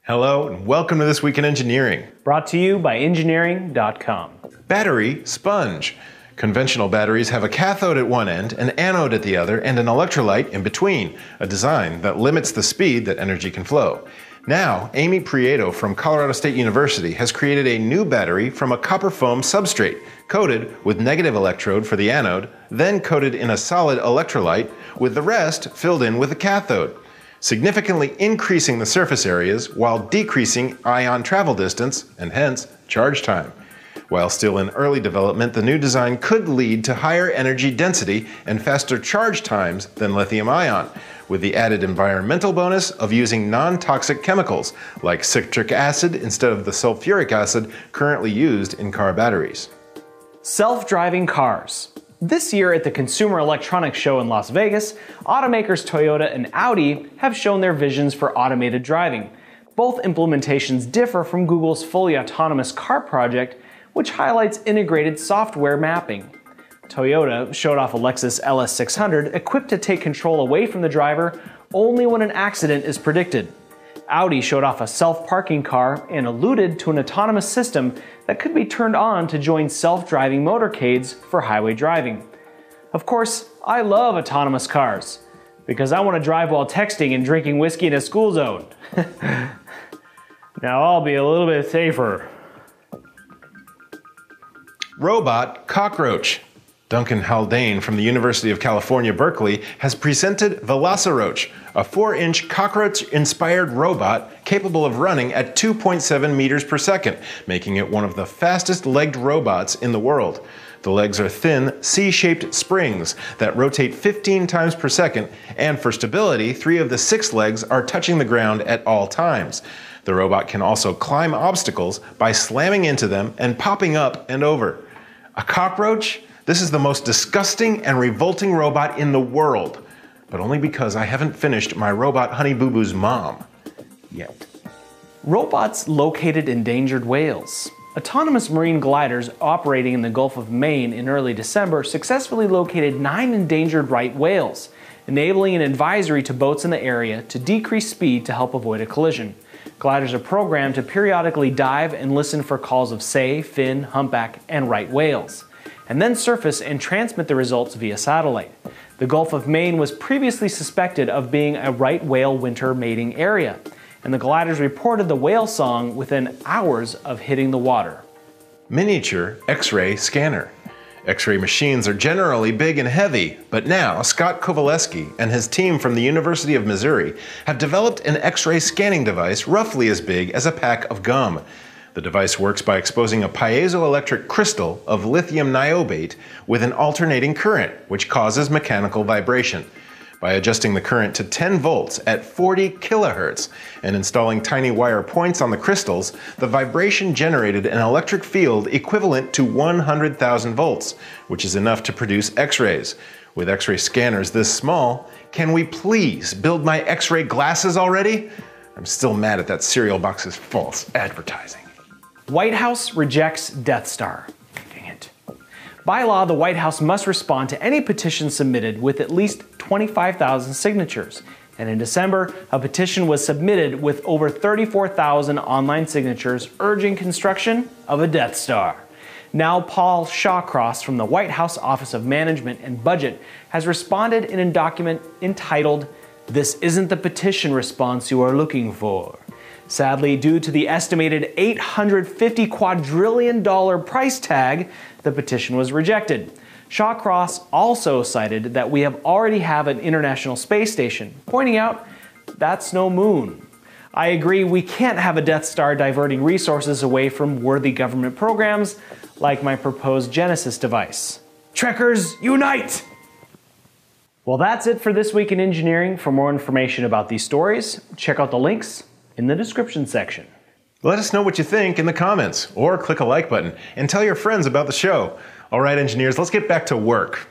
Hello and welcome to This Week in Engineering. Brought to you by engineering.com. Battery sponge. Conventional batteries have a cathode at one end, an anode at the other, and an electrolyte in between, a design that limits the speed that energy can flow. Now, Amy Prieto from Colorado State University has created a new battery from a copper foam substrate, coated with negative electrode for the anode, then coated in a solid electrolyte, with the rest filled in with a cathode, significantly increasing the surface areas while decreasing ion travel distance and hence charge time. While still in early development, the new design could lead to higher energy density and faster charge times than lithium-ion, with the added environmental bonus of using non-toxic chemicals like citric acid instead of the sulfuric acid currently used in car batteries. Self-driving cars. This year at the Consumer Electronics Show in Las Vegas, automakers Toyota and Audi have shown their visions for automated driving. Both implementations differ from Google's fully autonomous car project, which highlights integrated software mapping. Toyota showed off a Lexus LS600 equipped to take control away from the driver only when an accident is predicted. Audi showed off a self-parking car and alluded to an autonomous system that could be turned on to join self-driving motorcades for highway driving. Of course, I love autonomous cars, because I want to drive while texting and drinking whiskey in a school zone. Now I'll be a little bit safer. Robot cockroach. Duncan Haldane from the University of California, Berkeley has presented Velociroach, a 4-inch cockroach-inspired robot capable of running at 2.7 meters per second, making it one of the fastest-legged robots in the world. The legs are thin, C-shaped springs that rotate 15 times per second, and for stability, 3 of the 6 legs are touching the ground at all times. The robot can also climb obstacles by slamming into them and popping up and over. A cockroach? This is the most disgusting and revolting robot in the world, but only because I haven't finished my robot Honey Boo Boo's mom yet. Robots located endangered whales. Autonomous marine gliders operating in the Gulf of Maine in early December successfully located 9 endangered right whales, enabling an advisory to boats in the area to decrease speed to help avoid a collision. Gliders are programmed to periodically dive and listen for calls of sei, fin, humpback, and right whales, and then surface and transmit the results via satellite. The Gulf of Maine was previously suspected of being a right whale winter mating area, and the gliders reported the whale song within hours of hitting the water. Miniature X-ray scanner. X-ray machines are generally big and heavy, but now Scott Kowaleski and his team from the University of Missouri have developed an X-ray scanning device roughly as big as a pack of gum. The device works by exposing a piezoelectric crystal of lithium niobate with an alternating current, which causes mechanical vibration. By adjusting the current to 10 volts at 40 kilohertz and installing tiny wire points on the crystals, the vibration generated an electric field equivalent to 100,000 volts, which is enough to produce X-rays. With X-ray scanners this small, can we please build my X-ray glasses already? I'm still mad at that cereal box's false advertising. White House rejects Death Star. Dang it. By law, the White House must respond to any petition submitted with at least 25,000 signatures. And in December, a petition was submitted with over 34,000 online signatures urging construction of a Death Star. Now Paul Shawcross from the White House Office of Management and Budget has responded in a document entitled, "This isn't the petition response you are looking for." Sadly, due to the estimated $850 quadrillion price tag, the petition was rejected. Shawcross also cited that we already have an International Space Station, pointing out that's no moon. I agree we can't have a Death Star diverting resources away from worthy government programs like my proposed Genesis device. Trekkers, unite! Well, that's it for This Week in Engineering. For more information about these stories, check out the links in the description section. Let us know what you think in the comments, or click a like button and tell your friends about the show. All right, engineers, let's get back to work.